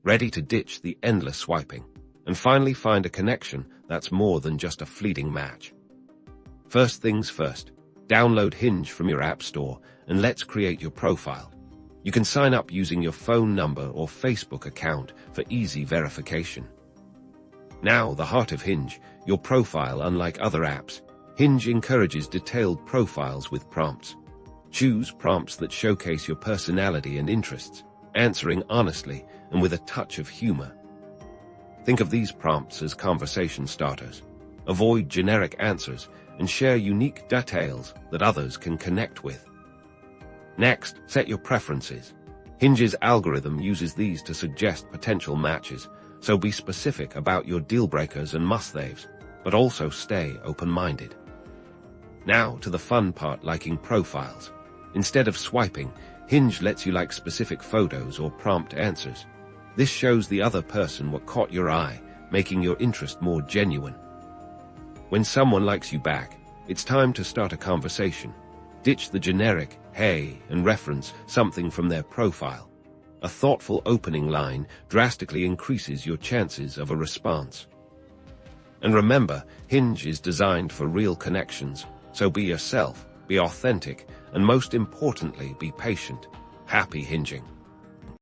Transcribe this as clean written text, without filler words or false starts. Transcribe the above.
ready to ditch the endless swiping, and finally find a connection that's more than just a fleeting match. First things first, download Hinge from your app store and let's create your profile. You can sign up using your phone number or Facebook account for easy verification. Now, the heart of Hinge, your profile. Unlike other apps, Hinge encourages detailed profiles with prompts. Choose prompts that showcase your personality and interests, answering honestly and with a touch of humor. Think of these prompts as conversation starters. Avoid generic answers and share unique details that others can connect with. Next, set your preferences. Hinge's algorithm uses these to suggest potential matches, so be specific about your deal breakers and must-haves, but also stay open-minded. Now to the fun part, liking profiles. Instead of swiping, Hinge lets you like specific photos or prompt answers. This shows the other person what caught your eye, making your interest more genuine. When someone likes you back, it's time to start a conversation. Ditch the generic "hey" and reference something from their profile. A thoughtful opening line drastically increases your chances of a response. And remember, Hinge is designed for real connections, so be yourself, be authentic, and most importantly, be patient. Happy hinging.